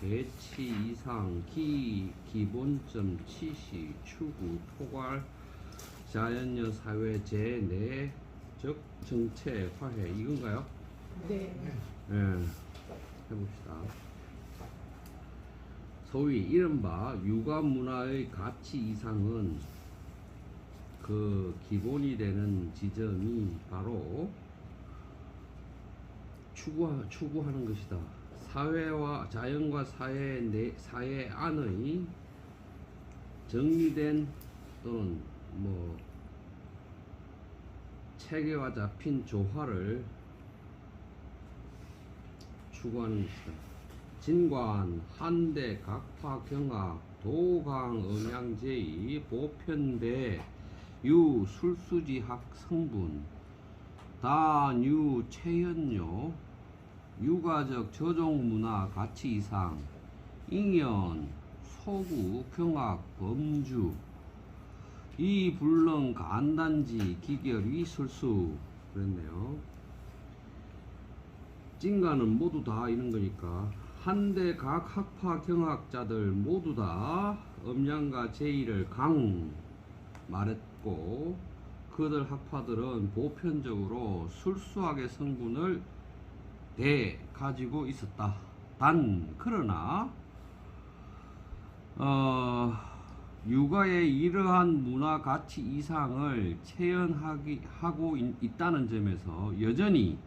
개치 이상 기본점 치시 추구 토괄 자연여 사회 제내적 정체 화해 이건가요? 네. 예. 해봅시다. 소위 이른바 육아 문화의 가치 이상은 그 기본이 되는 지점이 바로 추구하는 것이다. 사회와 자연과 사회 안의 정리된 또는 체계화 잡힌 조화를 추구하는 것이다. 진관, 한대, 각파, 경학, 도강, 음양제의 보편대, 유, 술수지학 성분, 다뉴, 체연료, 유가적 저종문화 가치 이상, 잉연, 소구, 경학, 범주, 이 불능 간단지, 기결이 술수 그랬네요. 찐가는 모두 다 이런 거니까 한대 각 학파 경학자들 모두 다 음양과 제의를 강 말했고 그들 학파들은 보편적으로 술수학의 성분을 대 가지고 있었다. 단 그러나 육아의 이러한 문화 가치 이상을 체현하고 있다는 점에서 여전히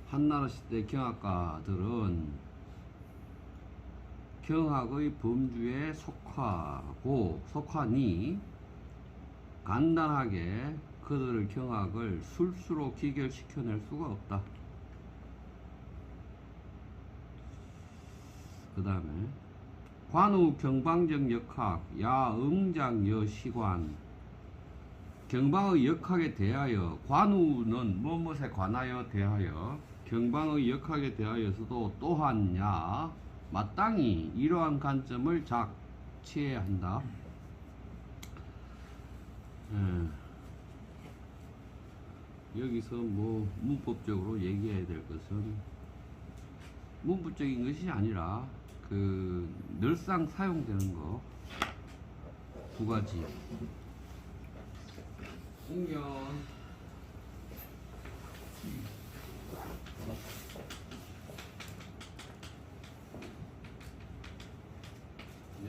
한나라 시대 경학가들은 경학의 범주에 속하니 간단하게 그들의 경학을 술수로 기결시켜낼 수가 없다. 그 다음에 관우 경방적 역학 야응장 여시관 경방의 역학에 대하여 관우는 무엇에 관하여 대하여 경방의 역학에 대하여서도 또한 야 마땅히 이러한 관점을 취해야 한다. 여기서 문법적으로 얘기해야 될 것은 문법적인 것이 아니라 늘상 사용되는 거 두 가지. 공연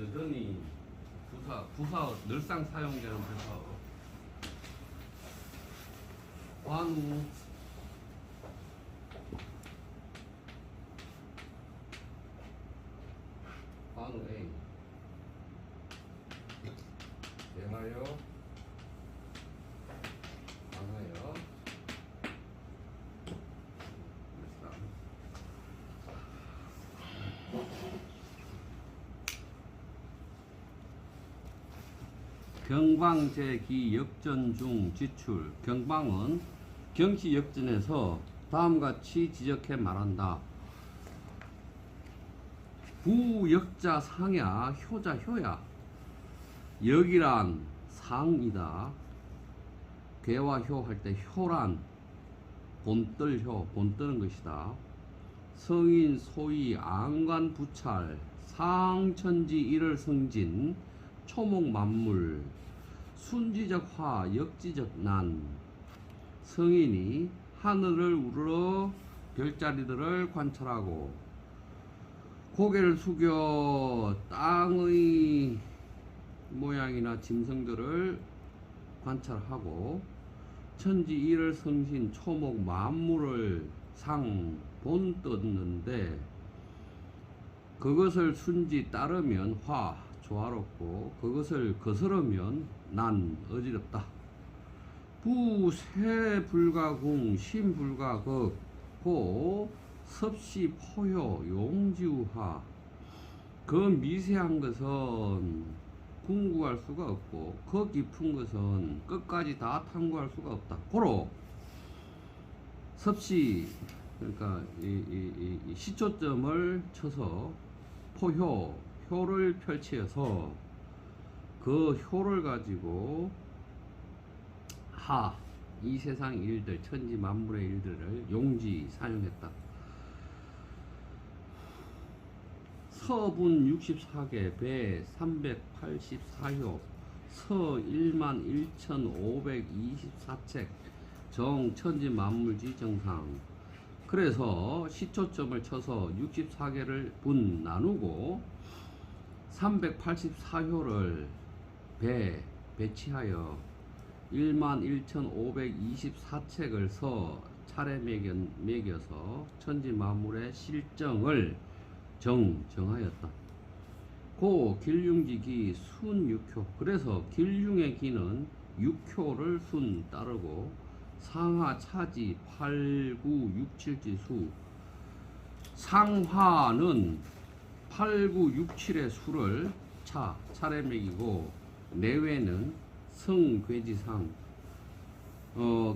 여전히 부사 늘상 사용되는 부사 관우 A 대하여 경방제기 역전 중 지출 경방은 경치 역전에서 다음같이 지적해 말한다. 부역자 상야 효자 효야 역이란 상이다. 괴와 효 할 때 효란 본뜰효 본뜨는 것이다. 성인 소위 안관 부찰 상천지 일을 성진 초목 만물 순지적 화 역지적 난 성인이 하늘을 우러러 별자리들을 관찰하고 고개를 숙여 땅의 모양이나 짐승들을 관찰하고 천지 일을 성신 초목 만물을 상 본떴는데 그것을 순지 따르면 화 조화롭고 그것을 거스르면 난 어지럽다. 부세 불가궁 신불가극 고 섭씨 포효 용지우하 그 미세한 것은 궁구할 수가 없고 그 깊은 것은 끝까지 다 탐구할 수가 없다. 고로 섭씨 그러니까 이 시초점을 쳐서 포효 효를 펼쳐서 그 효를 가지고 이 세상 일들 천지 만물의 일들을 용지 사용했다. 서분 64개, 배 384효, 서 11,524책, 정 천지만물지 정상. 그래서 시초점을 쳐서 64개를 분 나누고 384효를 배치하여 11,524책을 서 차례 매겨서 천지만물의 실정을 정하였다. 고 길흉지기 순육효. 그래서 길흉의 기는 육효를 순 따르고 상하 차지 8, 9, 6, 7지 수. 상하는 8, 9, 6, 7의 수를 차례 매기고 내외는 성괴지상.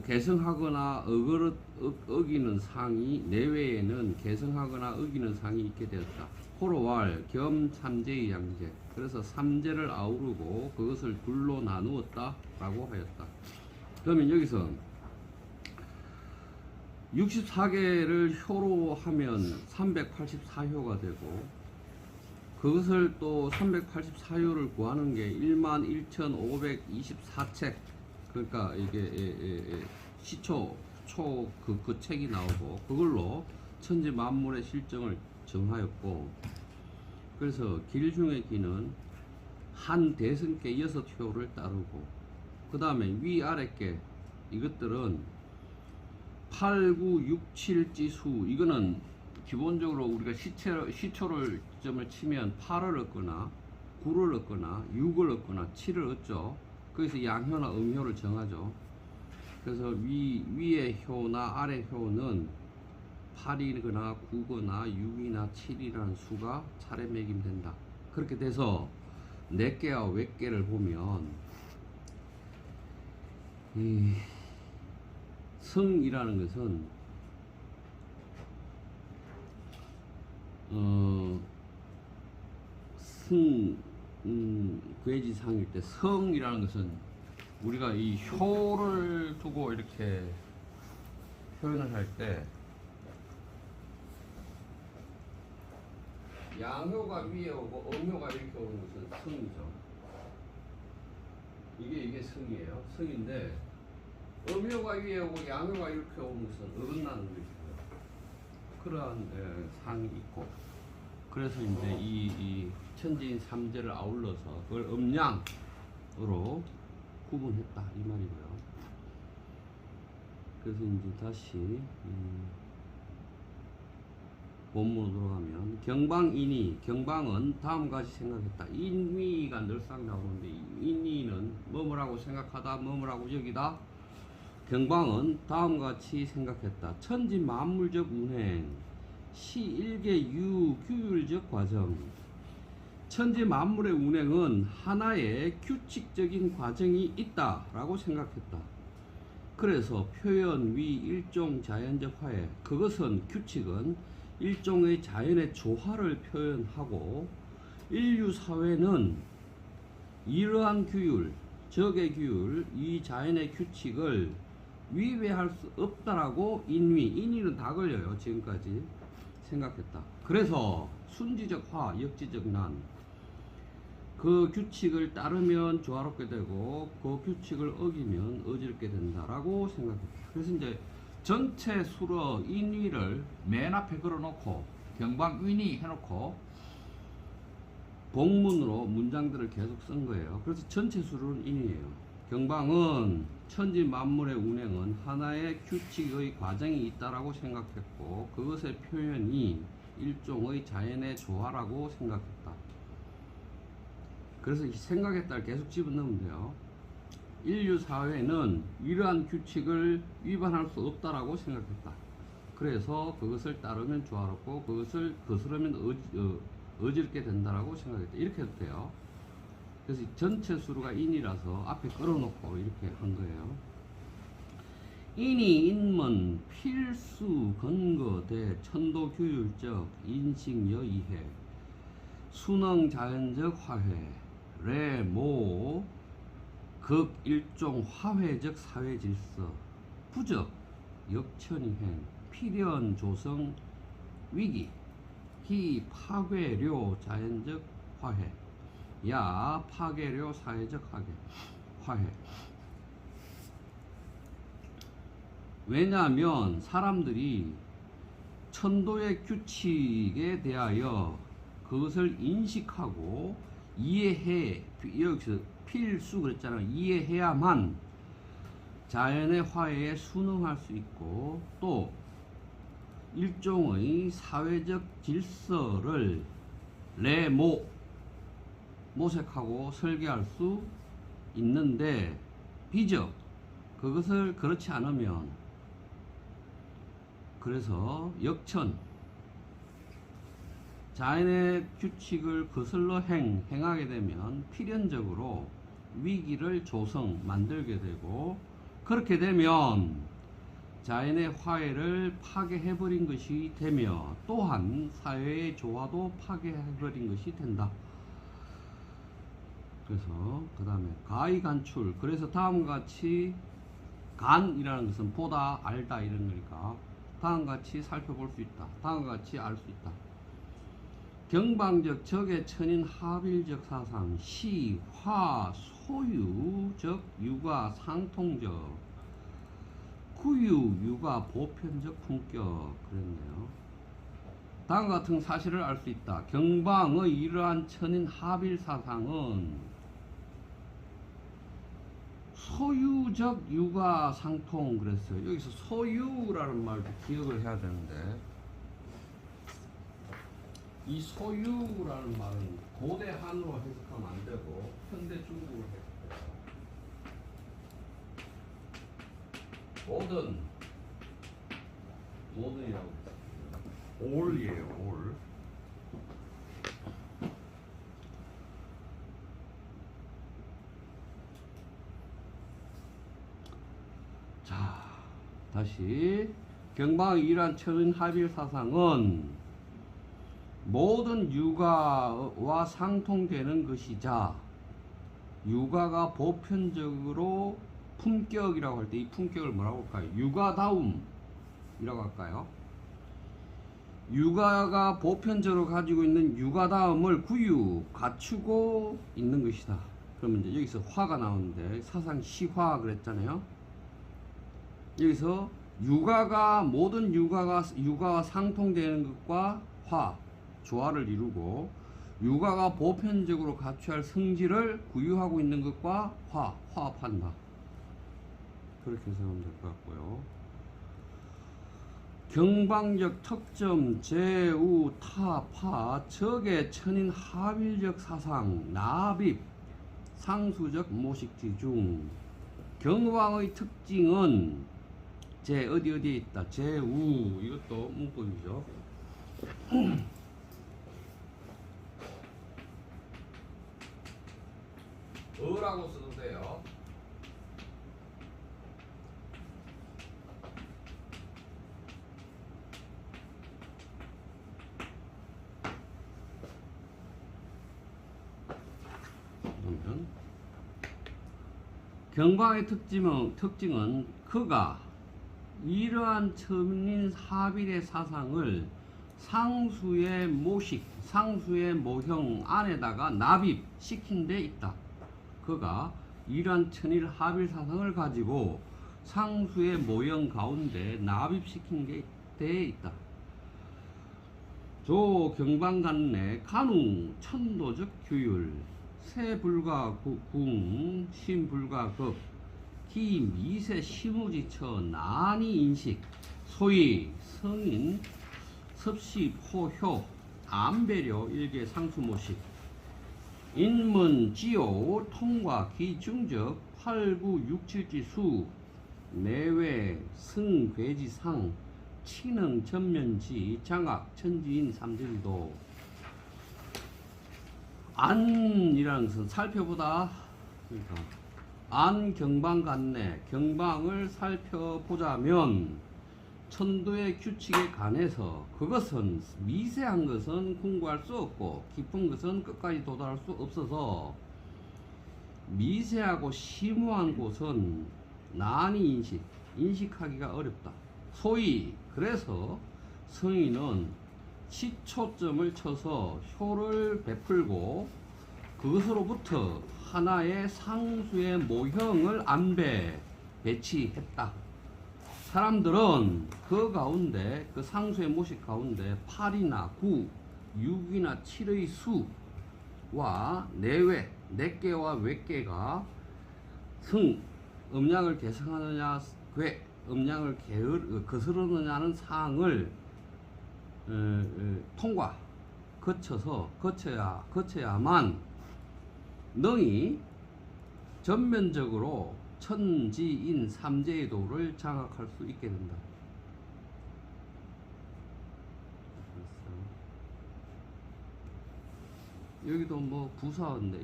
개성하거나 어기는 상이, 내외에는 개성하거나 어기는 상이 있게 되었다. 호로왈 겸 삼재의 양재. 그래서 삼재를 아우르고 그것을 둘로 나누었다 라고 하였다. 그러면 여기서 64개를 효로 하면 384효가 되고, 그것을 또 384효를 구하는 게 11,524책, 그러니까 이게 시초 그 책이 나오고, 그걸로 천지 만물의 실정을 정하였고, 그래서 길흉의 기는 한 대승께 6효를 따르고, 그 다음에 위아래께 이것들은 8, 9, 6, 7지수. 이거는 기본적으로 우리가 시초를 점을 치면 8을 얻거나 9를 얻거나 6을 얻거나 7을 얻죠. 거기서 양효나 음효를 정하죠. 그래서 위의 효나 아래 효는 8이거나 9거나 6이나 7이라는 수가 차례 매김된다. 그렇게 돼서 4개와 외개를 보면 이 성이라는 것은 괴지상일 때, 성이라는 것은 우리가 이 효를 두고 이렇게 표현을 할 때 양효가 위에 오고 음효가 이렇게 오는 것은 성이죠. 이게 성이에요. 성인데 음효가 위에 오고 양효가 이렇게 오는 것은 어긋나는 것이고요. 그러한 상이 있고, 그래서 이제 이 천지인 삼재를 아울러서 그걸 음양으로 구분했다 이 말이고요. 그래서 이제 다시 본문으로 돌아가면, 경방인이, 경방은 다음과 같이 생각했다. 인위가 늘상 나오는데, 인위는 뭐뭐라고 생각하다, 뭐뭐라고 여기다. 경방은 다음과 같이 생각했다. 천지 만물적 운행, 시일계 규율적 과정. 천지 만물의 운행은 하나의 규칙적인 과정이 있다라고 생각했다. 그래서 표현 위 일종 자연적 화해, 그것은 규칙은 일종의 자연의 조화를 표현하고, 인류 사회는 이러한 규율, 적의 규율, 이 자연의 규칙을 위배할 수 없다라고 인위는 다 걸려요. 지금까지 생각했다. 그래서 순지적 화, 역지적 난, 그 규칙을 따르면 조화롭게 되고 그 규칙을 어기면 어지럽게 된다라고 생각했다. 그래서 이제 전체 수로 인위를 맨 앞에 걸어놓고 경방인위 해놓고 복문으로 문장들을 계속 쓴 거예요. 그래서 전체 수로는 인위예요. 경방은 천지 만물의 운행은 하나의 규칙의 과정이 있다라고 생각했고, 그것의 표현이 일종의 자연의 조화라고 생각했다. 그래서 생각했다를 계속 집어넣으면 돼요. 인류 사회는 이러한 규칙을 위반할 수 없다라고 생각했다. 그래서 그것을 따르면 조화롭고 그것을 거스르면 어지럽게 된다라고 생각했다. 이렇게 해도 돼요. 그래서 전체 수로가 인이라서 앞에 끌어놓고 이렇게 한 거예요. 인이 인문 필수 근거 대 천도 규율적 인식 여이해 순응 자연적 화해 레모 극 일종 화회적 사회 질서 부적 역천이행 필연 조성 위기 기 파괴료 자연적 화해. 야 파괴료 사회적 화해. 왜냐하면 사람들이 천도의 규칙에 대하여 그것을 인식하고 이해해, 여기서 필수 그랬잖아요. 이해해야만 자연의 화해에 순응할 수 있고 또 일종의 사회적 질서를 모색하고 설계할 수 있는데 비적 그것을 그렇지 않으면 그래서 역천 자연의 규칙을 거슬러 행하게 되면 필연적으로 위기를 만들게 되고 그렇게 되면 자연의 화해를 파괴해버린 것이 되며 또한 사회의 조화도 파괴해버린 것이 된다. 그래서 그 다음에 가이간출 그래서 다음과 같이 간이라는 것은 보다 알다 이런 거니까 다음과 같이 살펴볼 수 있다. 다음과 같이 알 수 있다. 경방적 적의 천인 합일적 사상 시, 화, 소유적 유가 상통적 구유, 유가 보편적 품격 그랬네요. 다음과 같은 사실을 알 수 있다. 경방의 이러한 천인 합일 사상은 소유적 유가 상통 그랬어요. 여기서 소유라는 말도 기억을 해야 되는데 이 소유라는 말은 고대 한으로 해석하면 안 되고 현대 중국으로 해석해요. 모든이라고 올이에요. 올. 자, 다시 경방의 이러한 천인 합일 사상은 모든 육아와 상통되는 것이자 육아가 보편적으로 품격이라고 할 때 이 품격을 뭐라고 할까요? 육아다움이라고 할까요? 육아가 보편적으로 가지고 있는 육아다움을 갖추고 있는 것이다. 그러면 이제 여기서 화가 나오는데 사상 시화 그랬잖아요. 여기서 모든 육아가 상통되는 것과 조화를 이루고 육아가 보편적으로 갖춰야 할 성질을 구유하고 있는 것과 화합한다. 그렇게 생각하면 될 것 같고요. 경방적 특점 제우 타파 적의 천인 합일적 사상 납입 상수적 모식지 중 경방의 특징은 어디에 있다. 제우 이것도 문법이죠. 어라고 써도 돼요. 그러면 경방의 특징은 그가 이러한 천인 합일의 사상을 상수의 모형 안에다가 납입시킨 데 있다. 그가 이러한 천일 합일 사상을 가지고 상수의 모형 가운데 납입시킨 데 있다. 조 경방간내 간우 천도적 규율 세불가 궁 신불가 기 미세 시무지처 난이 인식 소위 성인 섭시 포효 암배려 일개 상수모식 인문 지오 통과 기중적 8, 9, 6, 7지수 내외 승괴지상 치능 전면지 장악 천지인 삼진도 안이라는 것은 살펴보다 그러니까 안 경방간내 경방을 살펴보자면 천도의 규칙에 관해서 그것은 미세한 것은 궁구할 수 없고 깊은 것은 끝까지 도달할 수 없어서 미세하고 심오한 곳은 난이 인식하기가 어렵다. 소위 그래서 성인은 시초점을 쳐서 효를 베풀고 그것으로부터 하나의 상수의 모형을 배치했다. 사람들은 그 가운데, 그 상수의 모식 가운데 8이나 9, 6이나 7의 수와 내외, 내개와 외개가 음양을 개성하느냐, 음양을 거스르느냐는 사항을 거쳐야만 능히 전면적으로 천지인 삼재의 도를 장악할 수 있게 된다. 여기도 뭐 부사어인데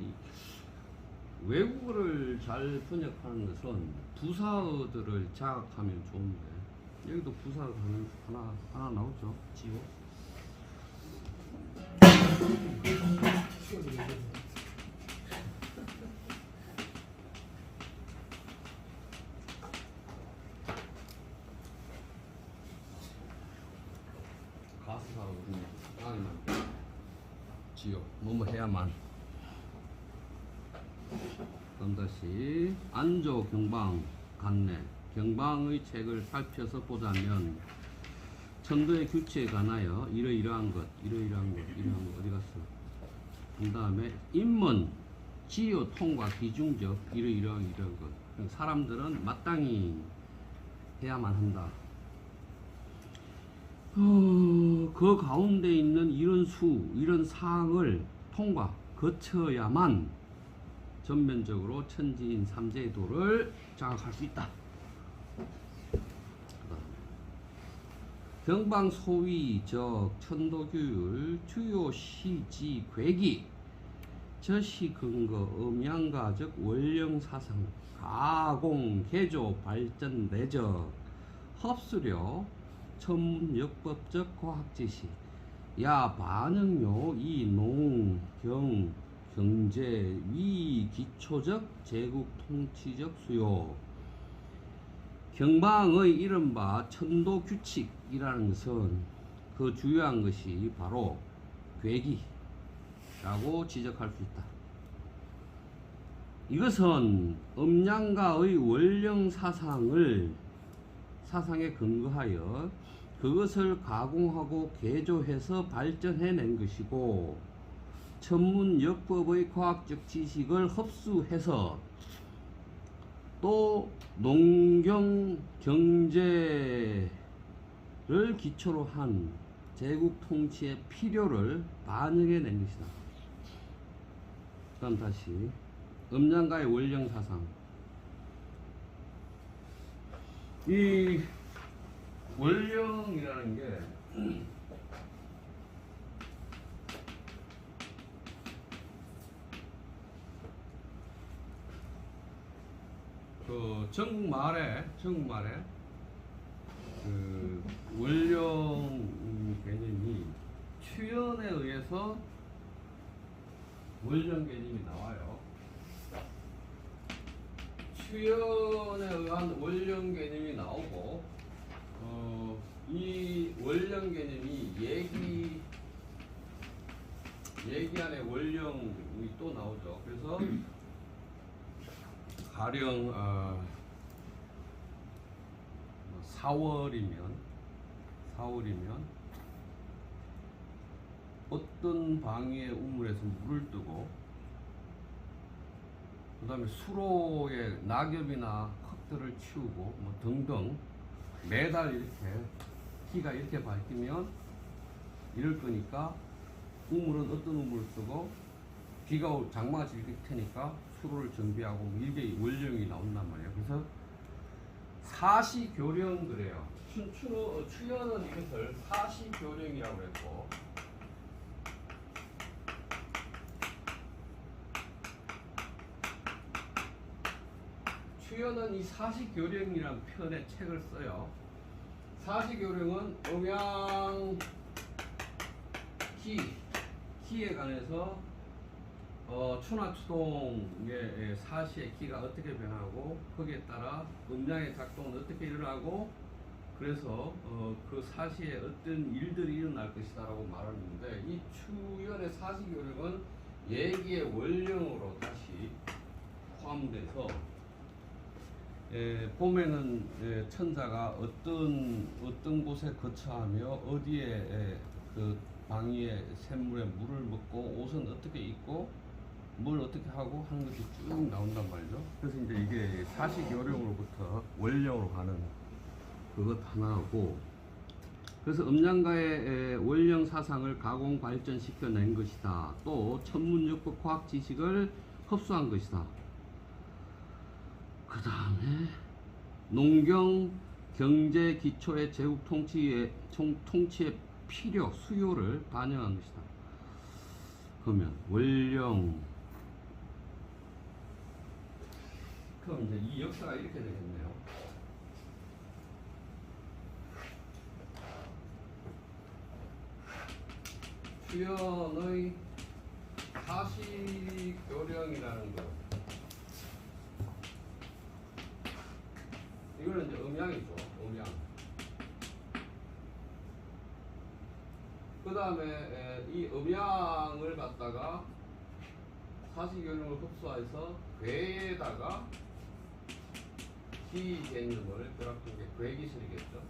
외국어를 잘 번역하는 것은 부사어들을 자각하면 좋은데 여기도 부사가 하나 나오죠. 지호. 가스사거든요. 지호. 뭐뭐 해야만. 그럼 다시 안조 경방 간내. 경방의 책을 살펴서 보자면 천도의 규칙에 관하여 이러이러한 것 어디 갔어? 그 다음에 인문, 지요, 통과, 기중적 이러이러한 것. 사람들은 마땅히 해야만 한다. 그 가운데 있는 이런 사항을 거쳐야만 전면적으로 천지인 삼재의 도를 장악할 수 있다. 경방소위적 천도규율 주요시지 괴기 저시근거 음양가적 원령사상 가공 개조 발전 내적 흡수력 천문역법적 과학지시 야 반응요 이농 경 경제 위 기초적 제국 통치적 수요 경방의 이른바 천도 규칙이라는 것은 그 주요한 것이 바로 괴기라고 지적할 수 있다. 이것은 음양가의 원령 사상에 근거하여 그것을 가공하고 개조해서 발전해낸 것이고 천문역법의 과학적 지식을 흡수해서 또 농경 경제를 기초로 한 제국 통치의 필요를 반영해낸 것이다. 그럼 다시 음양가의 원령 사상. 이 원령이라는 게 그 전국 말에 그 원령 개념이 추연에 의해서 원령 개념이 나와요. 추연에 의한 원령 개념이 나오고 이 원령 개념이 얘기 안에 원령이 또 나오죠. 그래서 가령 4월이면 어떤 방위의 우물에서 물을 뜨고 그 다음에 수로에 낙엽이나 흙들을 치우고 뭐 등등 매달 이렇게 키가 이렇게 밝히면 이럴 거니까 우물은 어떤 우물을 쓰고 비가 장마같이 이렇게 테니까 수로를 정비하고 뭐 이게 원령이 나온단 말이에요. 그래서 사시교령 그래요. 추연은 이것을 사시교령이라고 했고 추연은 이 사시교령이라는 편의 책을 써요. 사시교령은 음양 키에 관해서 추나추동의 사시의 키가 어떻게 변하고 거기에 따라 음양의 작동은 어떻게 일어나고 그래서 그 사시에 어떤 일들이 일어날 것이다라고 말하는데 이 추연의 사시교령은 예기의 원령으로 다시 포함돼서 봄에는 천자가 어떤 곳에 거처하며 어디에 그 방위에 샘물에 물을 먹고 옷은 어떻게 입고 뭘 어떻게 하고 하는 것이 쭉 나온단 말이죠. 그래서 이제 이게 사시교령으로부터 원령으로 가는 그것 하나고, 그래서 음양가의 원령 사상을 가공 발전시켜낸 것이다. 또 천문역법 과학 지식을 흡수한 것이다. 그 다음에 농경 경제 기초의 제국 통치의 필요 수요를 반영한 것이다. 그러면 원령, 그럼 이제 이 역사가 이렇게 되겠네요. 추연의 사시교령이라는 거, 이거는 이제 음양이죠. 음양. 그 다음에 이 음양을 갖다가 사시교령을 흡수해서 괴에다가 기 개념을 결합한 게 괴기술이겠죠.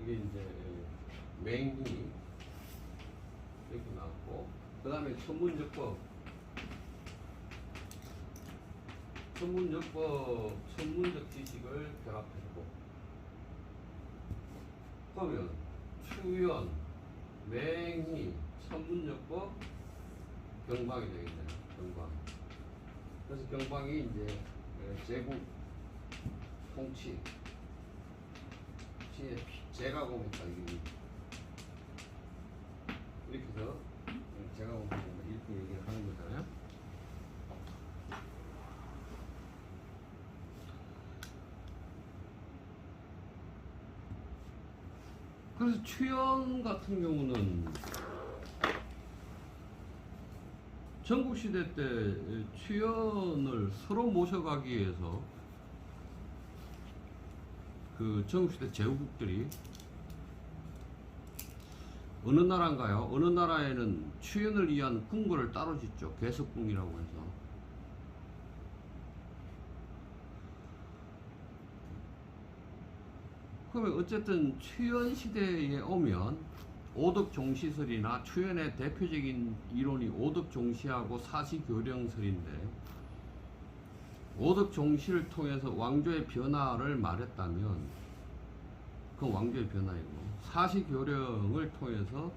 이게 이제 맹희 이렇게 나왔고, 그 다음에 천문역법, 천문적 지식을 결합했고, 그러면 추연, 맹희, 천문역법, 경방이 되겠네요. 경방. 그래서 경방이 이제 제국 통치, 제가공했다 이렇게 해서 제가공했다 이렇게 얘기를 하는 거잖아요. 그래서 추연 같은 경우는 전국시대 때 추연을 서로 모셔가기 위해서 그 전국시대 제후국들이 어느 나라인가요? 어느 나라에는 추연을 위한 궁궐을 따로 짓죠. 개석궁이라고 해서. 그러면 어쨌든 추연 시대에 오면 오덕종시설이나 추연의 대표적인 이론이 오덕종시하고 사시교령설인데, 오덕종시를 통해서 왕조의 변화를 말했다면 그건 왕조의 변화이고, 사시교령을 통해서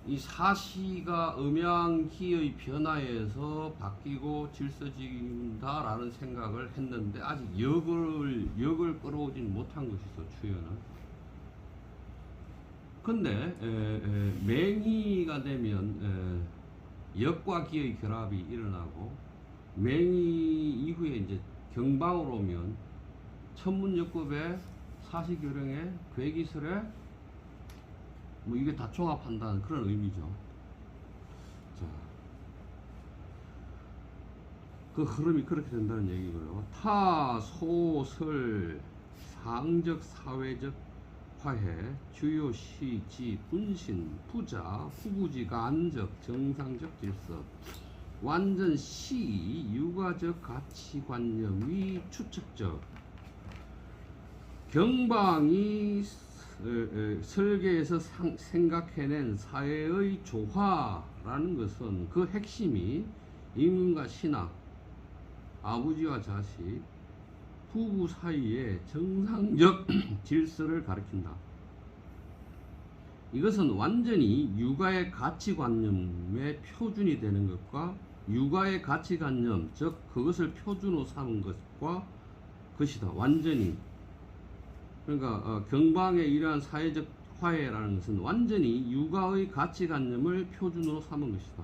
이 사시가 음양기의 변화에서 바뀌고 질서진다라는 생각을 했는데 아직 역을 끌어오진 못한 것이죠. 추연은. 근데 맹희가 되면 역과 기의 결합이 일어나고, 맹희 이후에 이제 경방으로 오면 천문역법의 사시교령의 괴기설에 뭐 이게 다 종합한다는 그런 의미죠. 자, 그 흐름이 그렇게 된다는 얘기고요. 타, 소, 설, 상적, 사회적 화해, 주요 시, 지, 분신, 부자, 후부지가 안적, 정상적 질서, 완전 시, 유가적 가치관념이 추측적, 경방이 설계에서 생각해낸 사회의 조화라는 것은 그 핵심이 임금과 신하, 아버지와 자식, 부부 사이의 정상적 질서를 가리킨다. 이것은 완전히 육아의 가치관념의 표준이 되는 것과 육아의 가치관념, 즉 그것을 표준으로 삼은 것이다. 완전히. 그러니까 경방의 이러한 사회적 화해라는 것은 완전히 육아의 가치관념을 표준으로 삼은 것이다.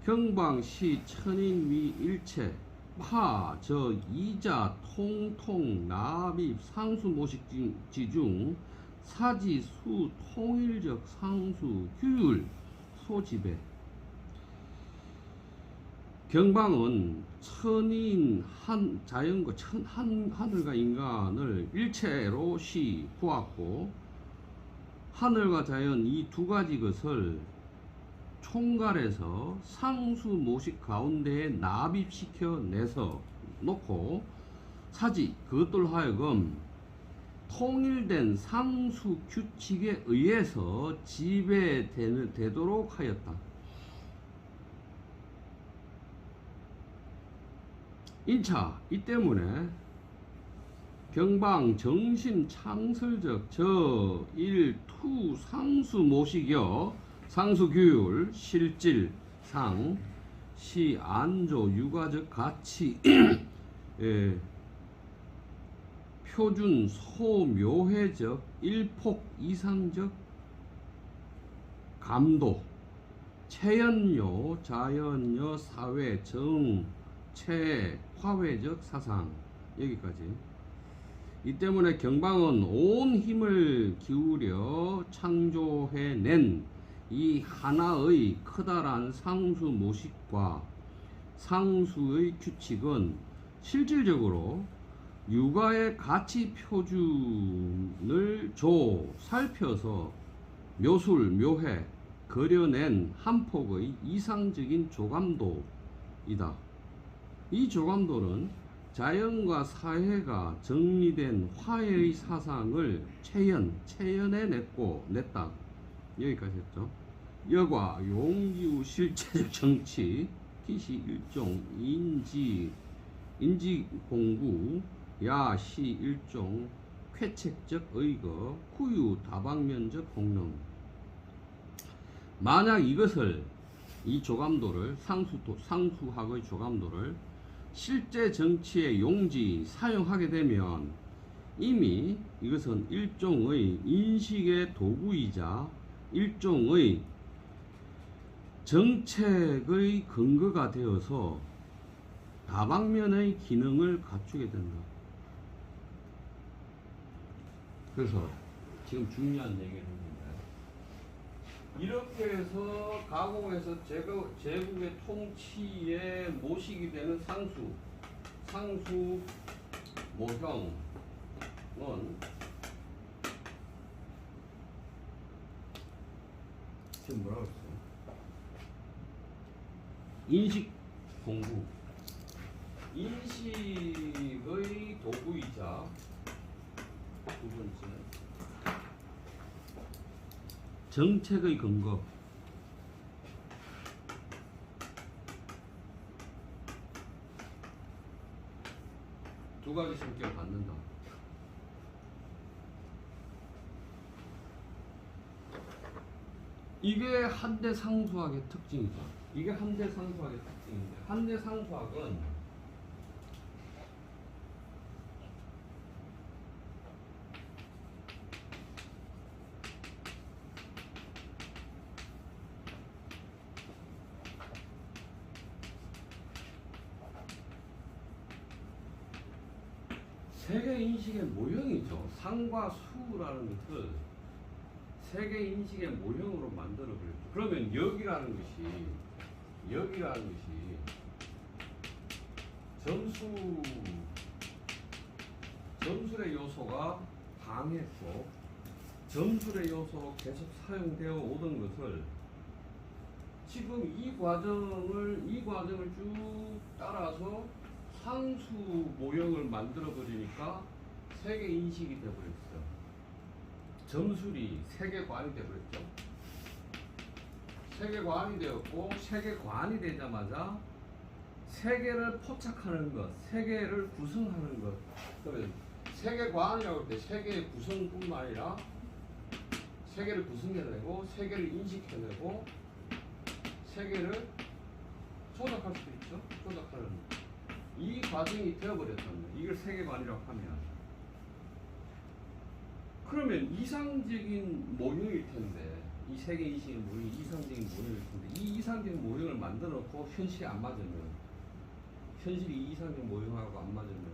경방시 천인위 일체 파, 저, 이자, 통통, 납입, 상수 모식지 중 사지, 수, 통일적, 상수, 규율, 소지배. 경방은 천인 한 자연과 하늘과 인간을 일체로 보았고 하늘과 자연 이 두 가지 것을 총괄해서 상수 모식 가운데에 납입시켜 내서 놓고 사지 그것들로 하여금 통일된 상수 규칙에 의해서 지배되도록 하였다. 인차 이 때문에 경방 정신 창설적 저 일투 상수 모식여 상수 규율 실질상 시 안조 유가적 가치 예, 표준 소묘회적 일폭 이상적 감도 체연요 자연요 사회 정체 화회적 사상 여기까지. 이 때문에 경방은 온 힘을 기울여 창조해낸 이 하나의 커다란 상수 모식과 상수의 규칙은 실질적으로 육아의 가치 표준을 살펴서 묘해 그려낸 한 폭의 이상적인 조감도이다. 이 조감도는 자연과 사회가 정리된 화해의 사상을 체현해냈다. 여기까지 했죠. 여과 용기우 실체적 정치 기시 일종 인지공부 야시 일종 쾌책적 의거 후유 다방면적 공론. 만약 이것을 이 조감도를 상수학의 조감도를 실제 정치의 용지 사용하게 되면 이미 이것은 일종의 인식의 도구이자 일종의 정책의 근거가 되어서 다방면의 기능을 갖추게 된다. 그래서 지금 중요한 얘기를 했는데 이렇게 해서 가공에서 제국의 통치의 모식이 되는 상수 모형은 지금 뭐라고 했어? 인식 공부 인식의 도구이자 두 번째 정책의 근거. 두 가지 성격을 갖는다. 이게 한대 상수학의 특징이다. 이게 한대 상수학의 특징인데, 한대 상수학은 세계 인식의 모형이죠. 상과 수라는 것을 세계 인식의 모형으로 만들어 버렸죠. 그러면 여기라는 것이 점술의 요소가 강했고 점술의 요소로 계속 사용되어 오던 것을 지금 이 과정을 쭉 따라서 상수 모형을 만들어 버리니까 세계 인식이 되어버렸어요. 점술이 세계관이 되어버렸죠. 세계관이 되었고, 세계관이 되자마자 세계를 포착하는 것, 세계를 구성하는 것. 그러면 세계관이라고 할 때 세계의 구성뿐만 아니라 세계를 구성해내고, 세계를 인식해내고, 세계를 조작할 수도 있죠. 조작하는 이 과정이 되어버렸다면 이걸 세계관이라고 하면 그러면 이상적인 모형일 텐데 이 세계 인식의 모형이 이상적인 모형일 텐데 이 이상적인 모형을 만들어 놓고 현실이 안 맞으면 현실이 이 이상적인 모형하고 안 맞으면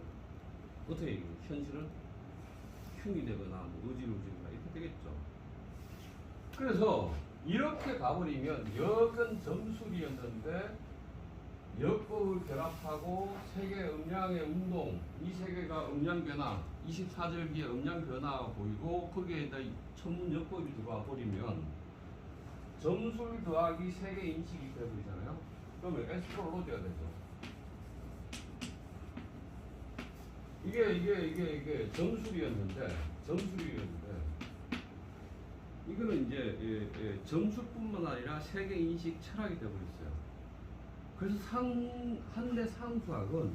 어떻게 해요? 현실은 흉이 되거나 뭐 의지로지거나 이렇게 되겠죠. 그래서 이렇게 가버리면 역은 점술이었는데 역법을 결합하고 세계 음양의 운동, 이 세계가 음양 변화, 24절기의 음양 변화가 보이고 거기에다 천문 역법이 들어와 버리면 점술 더하기 세계 인식이 되어버리잖아요. 그러면 에스트롤로지가 되죠. 이게 점술이었는데 이거는 이제 점술뿐만 아니라 세계 인식 철학이 되어버렸어요. 그래서 한대 상수학은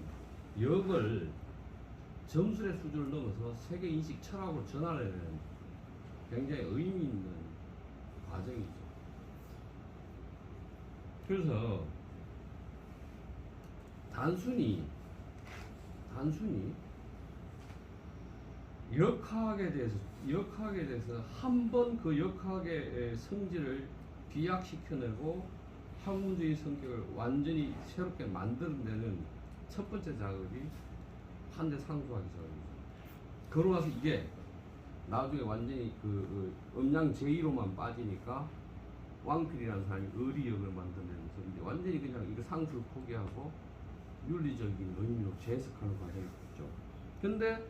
역을 점술의 수준을 넘어서 세계 인식 철학으로 전환하는 굉장히 의미 있는 과정이죠. 그래서 단순히 역학에 대해서 한 번 그 역학의 성질을 비약시켜내고 학문적인 성격을 완전히 새롭게 만들어내는 첫 번째 작업이 한대 상수학의 작업이죠. 그러고 나서 이게 나중에 완전히 그 음양 제2로만 빠지니까 왕필이라는 사람이 의리역을 만들면서 이제 완전히 그냥 이거 상수를 포기하고 윤리적인 의미로 재해석하는 과정이 있죠. 근데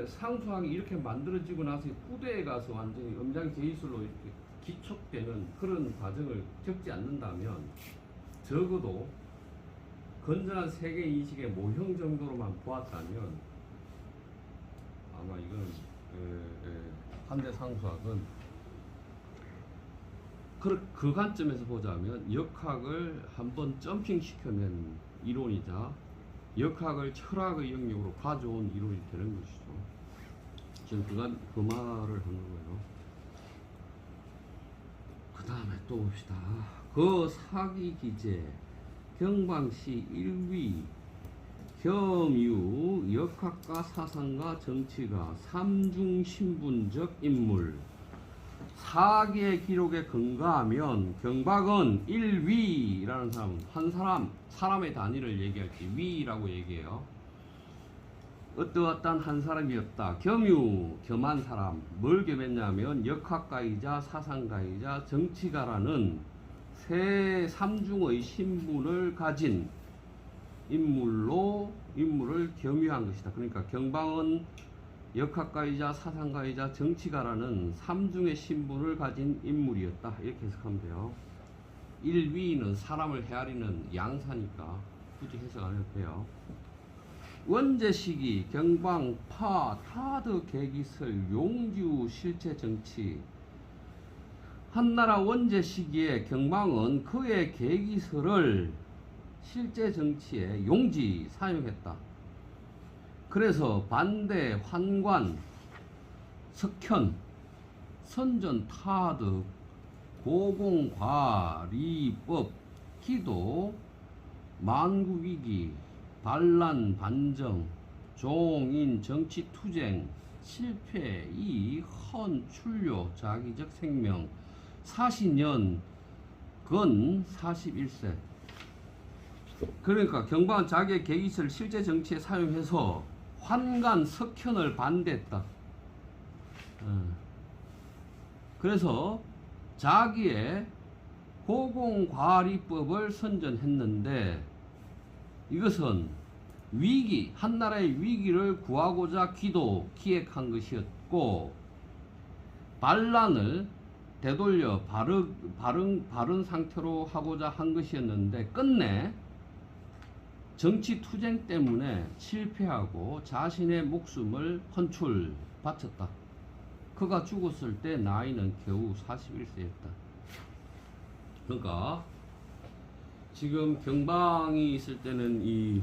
상수학이 이렇게 만들어지고 나서 후대에 가서 완전히 음양 제2술로 이렇게 기촉되는 그런 과정을 겪지 않는다면 적어도 건전한 세계 인식의 모형 정도로만 보았다면 아마 이건 한대 상수학은 그 관점에서 보자면 역학을 한번 점핑시켜낸 이론이자 역학을 철학의 영역으로 가져온 이론이 되는 것이죠. 지금 그 말을 한 거고요. 그 다음에 또 봅시다. 그 사기 기재 경방시 1위 겸유 역학과 사상과 정치가 삼중 신분적 인물 사기의 기록에 근거하면 경박은 1위라는 사람, 사람의 단위를 얘기할 때 위라고 얘기해요. 어떠한 한 사람이었다. 겸유, 겸한 사람. 뭘 겸했냐면 역학가이자 사상가이자 정치가라는 삼중의 신분을 가진 인물을 겸유한 것이다. 그러니까 경방은 역학가이자 사상가이자 정치가라는 삼중의 신분을 가진 인물이었다. 이렇게 해석하면 돼요. 1위는 사람을 헤아리는 양사니까 굳이 해석 안 해도 돼요. 원제 시기 경방 파 타드 계기설 용주 실체 정치 한나라 원제 시기에 경방은 그의 계기설을 실제 정치에 용지 사용했다. 그래서 반대, 환관, 석현, 선전, 타득, 고공과리법, 기도, 만구위기, 반란, 반정, 종인, 정치투쟁, 실패, 이익, 헌, 출료, 자기적 생명, 사시년, 건 41세. 그러니까 경방은 자기의 계기설을 실제 정치에 사용해서 환관, 석현을 반대했다. 그래서 자기의 고공과리법을 선전했는데 이것은 한나라의 위기를 구하고자 기획한 것이었고 반란을 되돌려 바른 상태로 하고자 한 것이었는데 끝내 정치 투쟁 때문에 실패하고 자신의 목숨을 바쳤다. 그가 죽었을 때 나이는 겨우 41세였다. 그러니까 지금 경방이 있을 때는 이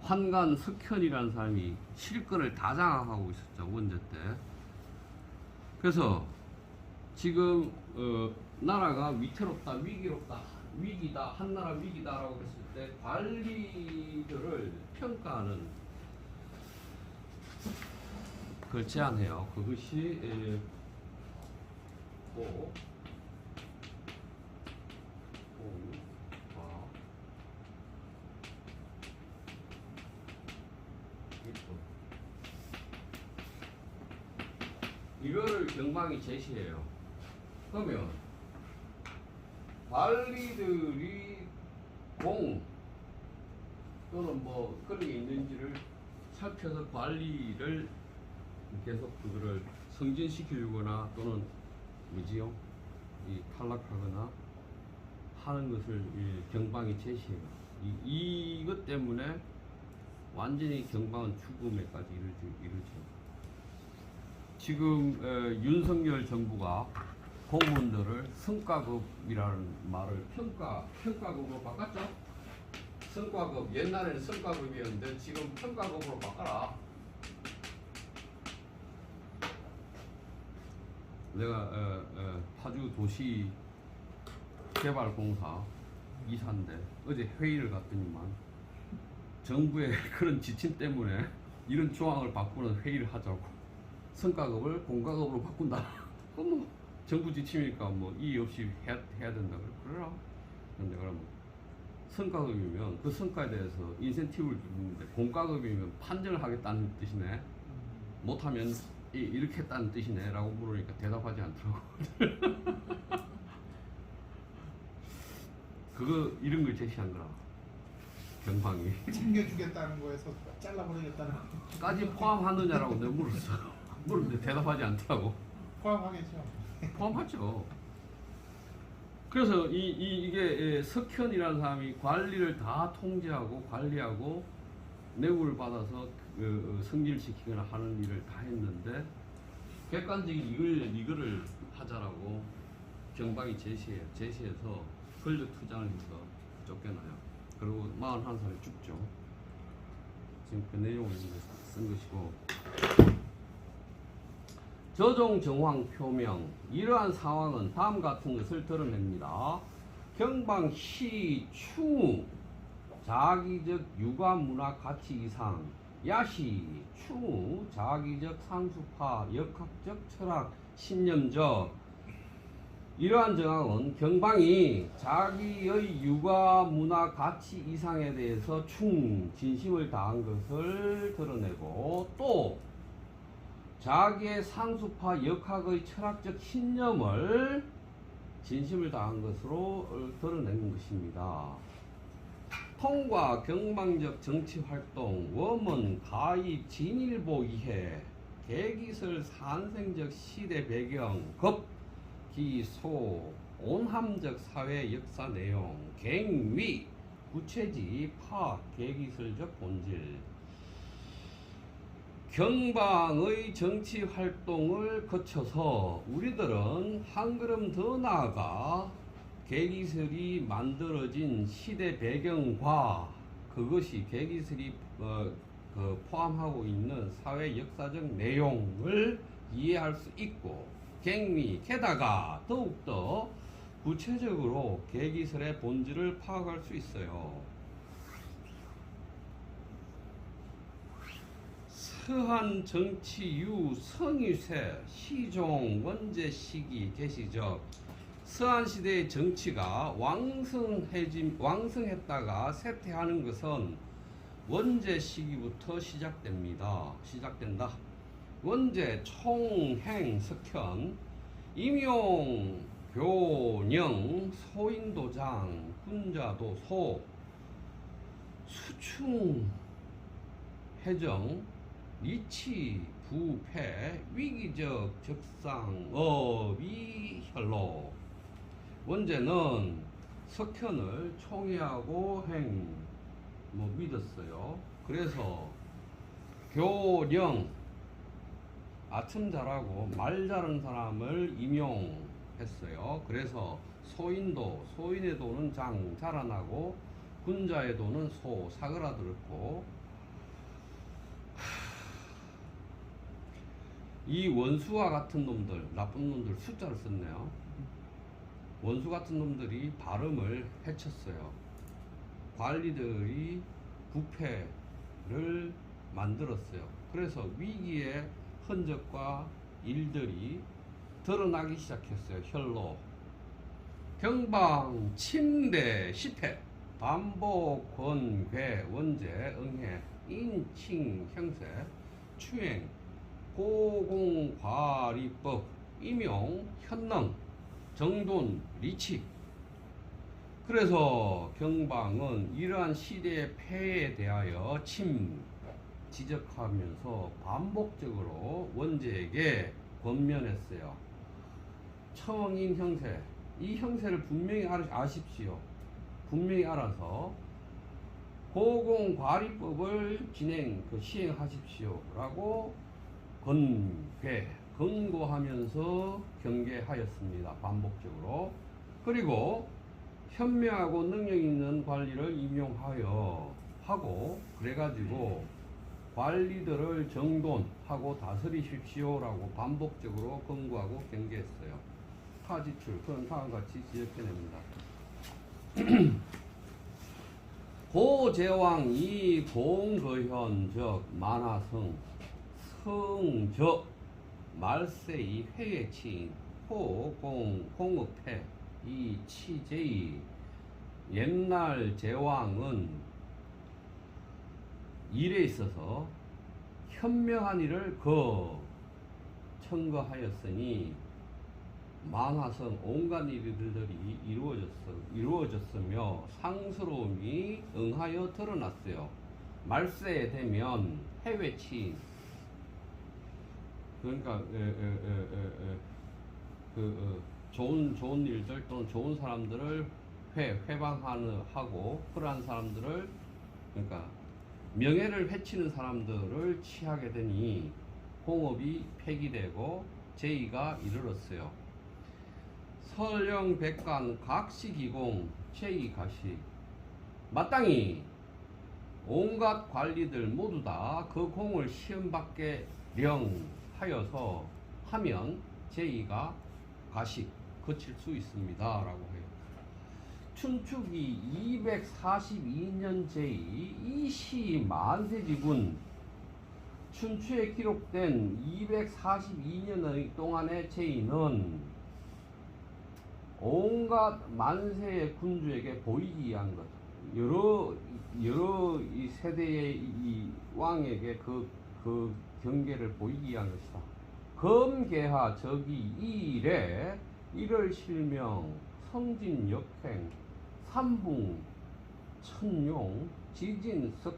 환관 석현이라는 사람이 실권을 다 장악하고 있었죠. 원제 때. 그래서 지금 나라가 위태롭다, 위기다, 한나라 위기다라고 했을 때 관리들을 평가하는 그걸 제안해요. 그것이 이거를 경방이 제시해요. 그러면 관리들이 공 또는 뭐 그런 게 있는지를 살펴서 관리를 계속 그거를 승진시키거나 또는 뭐지요? 이 탈락하거나 하는 것을 이 경방이 제시해요. 이것 때문에 완전히 경방은 죽음에까지 이르죠. 지금 윤석열 정부가 공무원들을 성과급이라는 말을 평가급으로 바꿨죠. 성과급, 옛날에는 성과급이었는데 지금 평가급으로 바꿔라. 내가 파주 도시 개발공사 이사인데 어제 회의를 갔더니만 정부의 그런 지침 때문에 이런 조항을 바꾸는 회의를 하자고 성과급을 공과급으로 바꾼다. 그럼 뭐 정부 지침이니까 뭐 이의 없이 해야 된다 그러라. 근데 그러면 성과급이면 그 성과에 대해서 인센티브를 주는데 공과급이면 판정을 하겠다는 뜻이네. 못하면 이렇게 했다는 뜻이네 라고 물으니까 대답하지 않더라고. 그거 이런 걸 제시한 거라. 경방이 챙겨주겠다는 거에서 잘라버리겠다는 까지 포함하느냐라고 내가 물었어. 물었는데 대답하지 않더라고. 포함하겠죠. 포함하죠. 그래서 이게 석현이라는 사람이 관리를 다 통제하고 관리하고 뇌물을 받아서 승진시키거나 하는 일을 다 했는데 객관적인 이거를 하자라고 경방이 제시해서 권력 투쟁을 해서 쫓겨나요. 그리고 41살에 죽죠. 지금 그 내용을 쓴 것이고, 저종 정황 표명. 이러한 상황은 다음 같은 것을 드러냅니다. 경방시 추 자기적 육아 문화 가치 이상, 야시 추 자기적 상수파 역학적 철학 신념적. 이러한 정황은 경방이 자기의 육아 문화 가치 이상에 대해서 진심을 다한 것을 드러내고, 또 자기의 상수파 역학의 철학적 신념을 진심을 다한 것으로 드러내는 것입니다. 통과 경방적 정치활동, 원문 가입 진일보 이해, 계기설 산생적 시대 배경, 기소, 온함적 사회 역사 내용, 갱위, 구체지, 파악, 계기설적 본질. 경방의 정치 활동을 거쳐서 우리들은 한 걸음 더 나아가 계기설이 만들어진 시대 배경과 그것이 계기설이 포함하고 있는 사회 역사적 내용을 이해할 수 있고, 갱미, 게다가 더욱더 구체적으로 계기설의 본질을 파악할 수 있어요. 서한 정치유 성유세 시종 원제 시기 개시적. 서한시대의 정치가 왕성했다가 쇠퇴하는 것은 원제 시기부터 시작된다. 원제 총행 석현, 임용 교령 소인도장 군자도 소, 수충 해정 리치 부패 위기적 적상 어비혈로. 원제는 석현을 총애하고 믿었어요. 그래서 교령 아첨 잘하고 말 잘하는 사람을 임용했어요. 그래서 소인의 도는 장 자라나고 군자의 도는 소 사그라들었고, 이 원수와 같은 놈들, 나쁜 놈들 숫자를 썼네요. 원수 같은 놈들이 발음을 해쳤어요. 관리들이 부패를 만들었어요. 그래서 위기의 흔적과 일들이 드러나기 시작했어요. 혈로. 경방 침대 10회 반복 권괴 원제 응해 인칭 형세 추행 고공과리법 임용 현능 정돈 리치. 그래서 경방은 이러한 시대의 폐해에 대하여 지적하면서 반복적으로 원제에게 권면했어요. 청인 형세, 이 형세를 분명히 아십시오. 분명히 알아서 고공관리법을 시행하십시오 라고 권고하면서 경계하였습니다. 반복적으로. 그리고 현명하고 능력 있는 관리를 임용하여 하고 그래가지고 관리들을 정돈하고 다스리십시오 라고 반복적으로 권고하고 경계했어요. 타지출, 그런 다음과 같이 지적해냅니다. 고제왕이 공거현적 만화성 성적 말세이 회의치인 호공공업회 이 치제이 옛날 제왕은 일에 있어서 현명한 일을 청거하였으니 만화성 온갖 일들이 이루어졌으며 상스러움이 응하여 드러났어요. 말세에 되면 해외치 그러니까 좋은 일들 또는 좋은 사람들을 회방하고 그러한 사람들을 그러니까 명예를 해치는 사람들을 취하게 되니 공업이 폐기되고 제의가 이르렀어요. 설령백관 각시기공 제의가시 마땅히 온갖 관리들 모두 다 그 공을 시험받게 령하여서 하면 제의가 가시 거칠 수 있습니다 라고 해요. 춘추기 242년 제의 이시 만세지군 춘추에 기록된 242년 동안의 제의는 온갖 만세의 군주에게 보이기 위한 것. 여러 이 세대의 이 왕에게 그 경계를 보이기 위한 것이다. 검계하 적이 이일에 일을 실명 성진 역행 삼붕 천용 지진석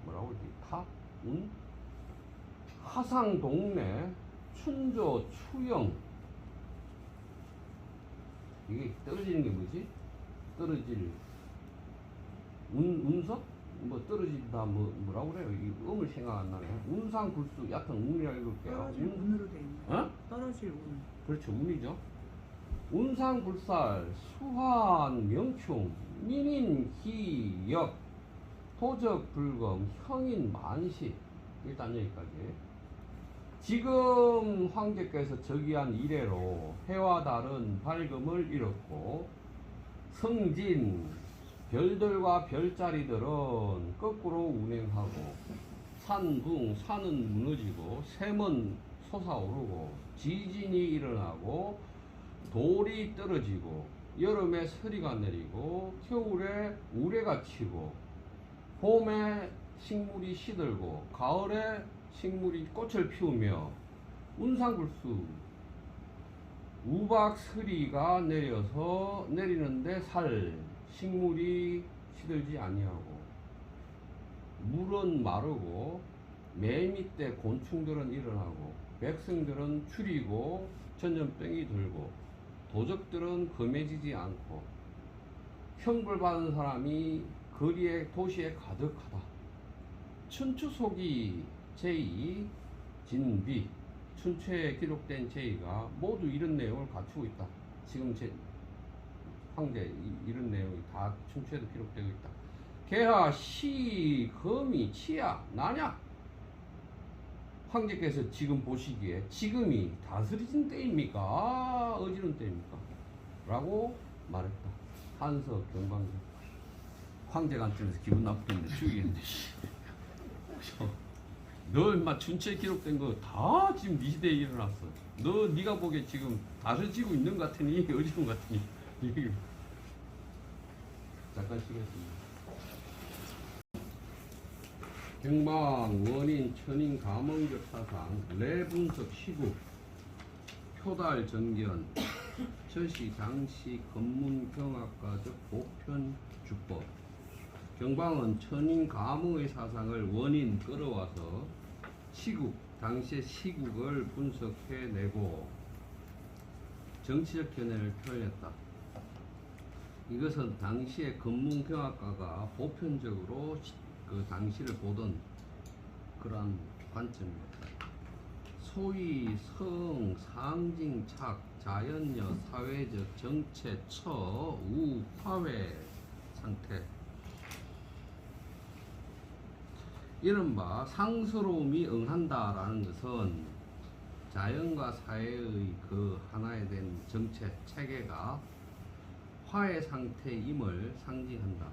뭐라고 그러지 타운 하상 동래 춘조 추영 이게 떨어지는 게 뭐지? 떨어질 운석? 뭐 떨어지다 뭐라고 그래요? 이 음을 생각 안 나네. 운상굴수 얕은 운이라고 읽을게요. 떨어질 운으로 돼 있네. 어? 떨어질 운. 그렇죠. 운이죠. 운상불살 수환 명충 민인 희역 도적불검 형인 만시 일단 여기까지. 지금 황제께서 즉위한 이래로 해와 다른 밝음을 잃었고 성진 별들과 별자리들은 거꾸로 운행하고 산은 무너지고 샘은 솟아오르고 지진이 일어나고 돌이 떨어지고 여름에 서리가 내리고 겨울에 우레가 치고 봄에 식물이 시들고 가을에 식물이 꽃을 피우며 운상불수 우박서리가 내리는데 식물이 시들지 아니하고 물은 마르고 매 밑에 곤충들은 일어나고 백성들은 추리고 전염병이 들고 도적들은 검해지지 않고 형벌받은 사람이 도시에 가득하다. 춘추속이 제2 진비 춘추에 기록된 제의가 모두 이런 내용을 갖추고 있다. 지금 황제 이런 내용이 다 춘추에도 기록되고 있다. 개하 시 금이 치야 나냐? 황제께서 지금 보시기에 지금이 다스리진 때입니까? 어지른 때입니까? 라고 말했다. 한석 경광대 황제 관점에서 기분 나쁘겠는데 죽이겠는데 너 인마 춘추에 기록된 거 다 지금 네 시대에 일어났어. 네가 보기에 지금 다스리고 있는 것 같으니 어지른 것 같으니 잠깐 쉬겠습니다. 경방 원인 천인 감언적 사상 내분석 시국 표달 정견 저시 당시 검문경학과적 보편주법. 경방은 천인 가무의 사상을 원인 끌어와서 시국, 당시의 시국을 분석해내고 정치적 견해를 표현했다. 이것은 당시의 검문경학과가 보편적으로 그 당시를 보던 그러한 관점입니다. 소위 성, 상징, 착, 자연여, 사회적, 정체, 처, 우, 화회 상태. 이른바 상스러움이 응한다라는 것은 자연과 사회의 그 하나에 된 정체, 체계가 화해 상태임을 상징한다.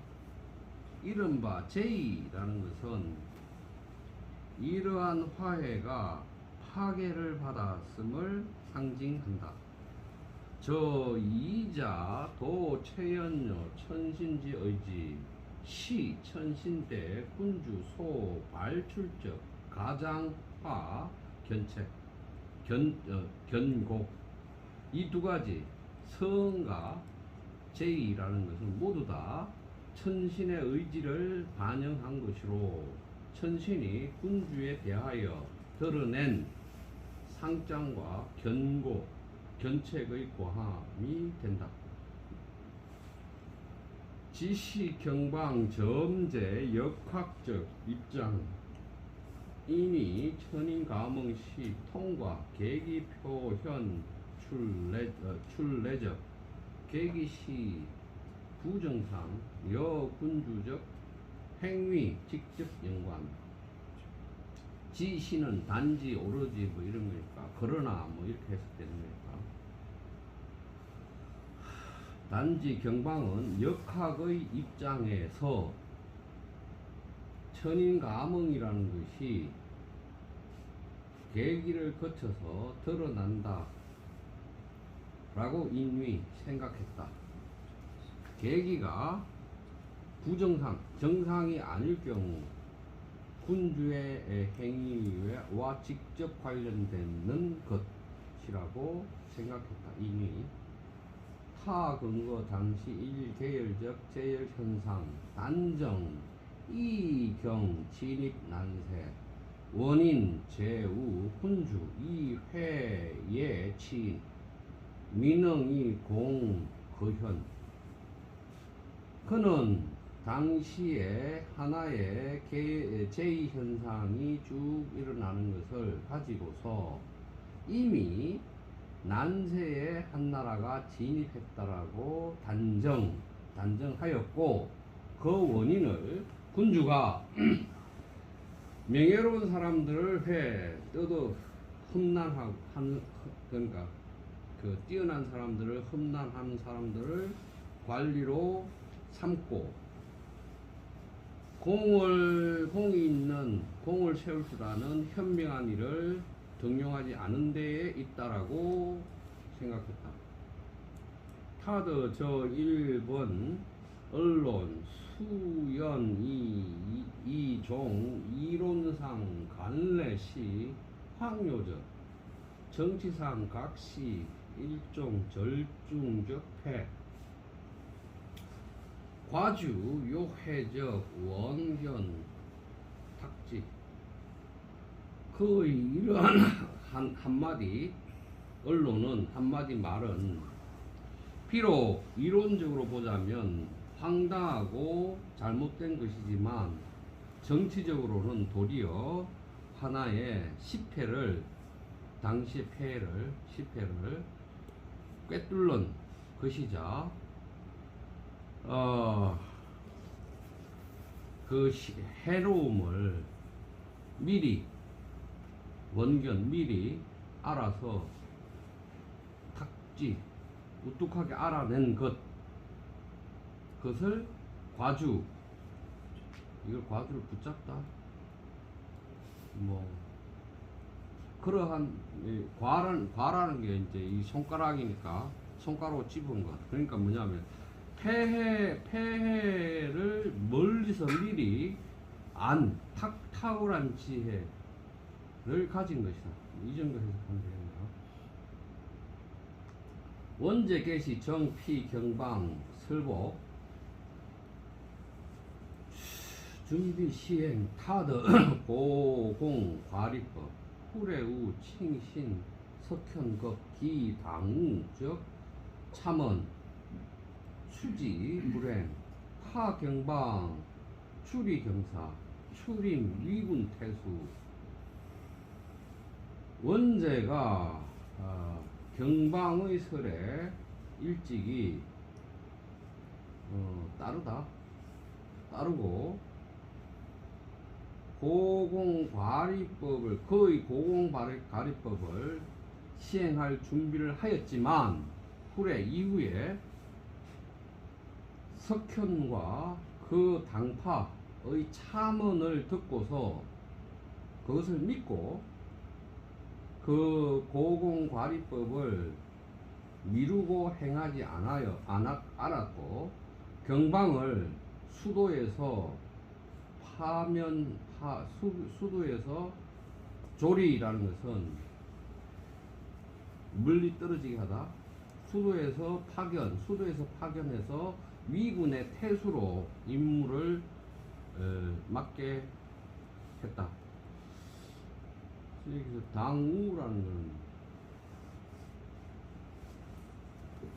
이른바 제의라는 것은 이러한 화해가 파괴를 받았음을 상징한다. 저 이자 도 최연여 천신지 의지 시 천신대 군주 소 발출적 가장화 견책 견곡 이 두 가지 성과 제의라는 것은 모두 다 천신의 의지를 반영한 것이로 천신이 군주에 대하여 드러낸 상장과 견고, 견책의 고함이 된다. 지시, 경방, 점제, 역학적 입장 인이 천인 가몽시 통과, 계기, 표현, 출례적, 계기시, 부정상, 여군주적, 행위, 직접 연관. 지시는 단지 오로지 뭐 이런 거니까 그러나 뭐 이렇게 해서 되는 거니까. 단지 경방은 역학의 입장에서 천인가몽이라는 것이 계기를 거쳐서 드러난다 라고 인위 생각했다. 계기가 부정상, 정상이 아닐 경우 군주의 행위와 직접 관련되는 것이라고 생각했다. 이미 타 근거 당시 일계열적 제열 현상 단정 이경 진입 난세 원인 제우 군주 이회의 치 민응이 공 거현. 그는 당시에 하나의 제2현상이 쭉 일어나는 것을 가지고서 이미 난세의 한나라가 진입했다라고 단정하였고, 그 원인을 군주가 명예로운 사람들을 험난하고 그러니까 그 뛰어난 사람들을 험난한 사람들을 관리로 삼고 공이 있는 공을 세울 줄 아는 현명한 이를 등용하지 않은 데에 있다라고 생각했다. 타드 저 1번 언론 수연 이종 이론상 관례시 황요적 정치상 각시 일종 절중적 폐 과주 요회적 원견 탁지. 그 이러한 한마디 언론은 한마디 말은 비록 이론적으로 보자면 황당하고 잘못된 것이지만 정치적으로는 도리어 하나의 당시의 시패를 꿰뚫는 것이자 그 해로움을 미리 알아서 탁지 우뚝하게 알아낸 그것을 과주, 이걸 과주를 붙잡다 뭐 그러한 과라는 게 이제 이 손가락이니까 손가락으로 집은 것. 그러니까 뭐냐면 폐해를 멀리서 미리 탁월한 지혜를 가진 것이다. 이 정도 해석하면 되겠네요. 원제 개시 정피 경방 설복 준비 시행 타드 고공 과리법 후레우 칭신 석현급 기당우 즉 참언 추지 불행 파경방 추리경사 추림 위군 태수 원제가 경방의 설에 일찍이 따르고 고공과리법을 거의 고공과리법을 시행할 준비를 하였지만 후래 이후에 석현과 그 당파의 참언을 듣고서 그것을 믿고 그 고공과리법을 미루고 행하지 않았고 경방을 수도에서 수도에서 조리라는 것은 멀리 떨어지게 하다. 수도에서 파견해서 위군의 태수로 임무를 맡게 했다. 여기서 당우라는 건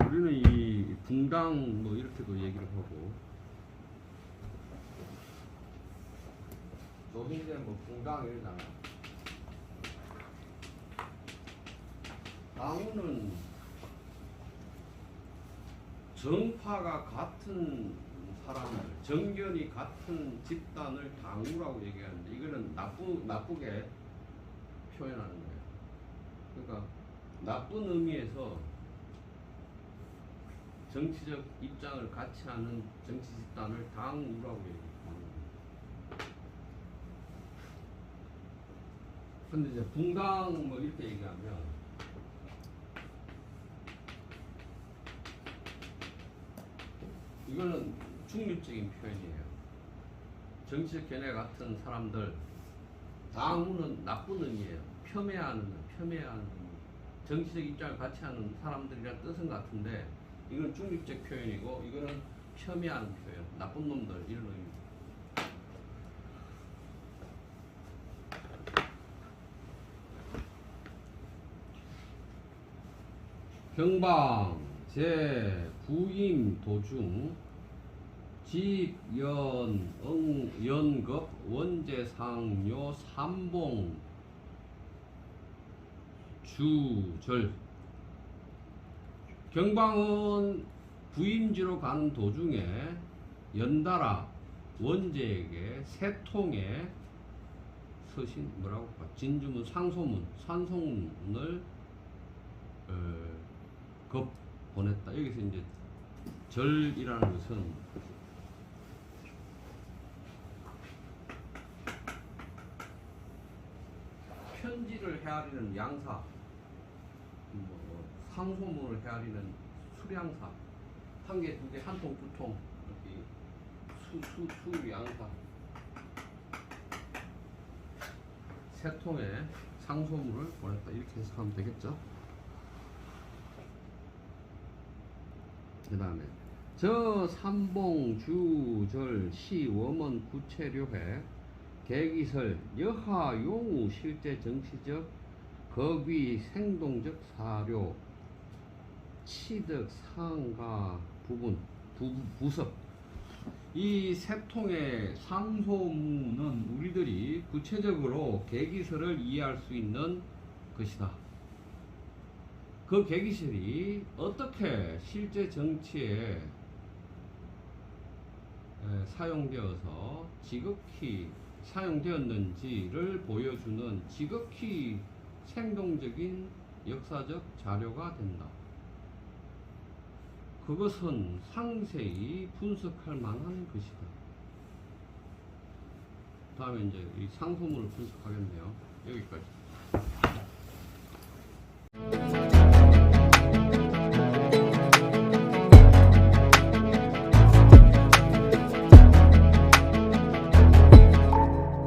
우리는 이 붕당 뭐 이렇게도 얘기를 하고 조민대 뭐 붕당 이러잖아. 당우는 정파가 같은 사람을 정견이 같은 집단을 당우라고 얘기하는데 이거는 나쁘게 표현하는 거예요. 그러니까 나쁜 의미에서 정치적 입장을 같이 하는 정치 집단을 당우라고 얘기하는 거예요. 근데 이제 붕당 뭐 이렇게 얘기하면 이거는 중립적인 표현이에요. 정치적 견해 같은 사람들 당우는 나쁜 의미예요. 폄훼하는 의미. 정치적 입장을 같이 하는 사람들이란 뜻은 같은데 이건 중립적 표현이고 이거는 폄훼하는 표현. 나쁜 놈들 이런 의미입니다. 경방 제 부임 도중 연급 원제상요 삼봉 주절 경방은 부임지로 가는 도중에 연달아 원제에게 세 통의 서신 뭐라고 할까 진주문 산송문을 급 보냈다. 여기서 이제 절이라는 것은 편지를 헤아리는 양사, 상소문을 헤아리는 수량사, 한 개, 두 개, 한 통, 두 통, 이렇게 양사, 세 통의 상소문을 보냈다. 이렇게 해석하면 되겠죠. 그 다음에 저 삼봉 주절 시 원문 구체료회 계기설 여하 용우 실제 정치적 거귀 생동적 사료 치득 상가 부분 부섭 이 세 통의 상소문은 우리들이 구체적으로 계기설을 이해할 수 있는 것이다. 그 계기설이 어떻게 실제 정치에 사용되어서 지극히 사용되었는지를 보여주는 지극히 생동적인 역사적 자료가 된다. 그것은 상세히 분석할 만한 것이다. 다음에 이제 이 상소문을 분석하겠네요. 여기까지.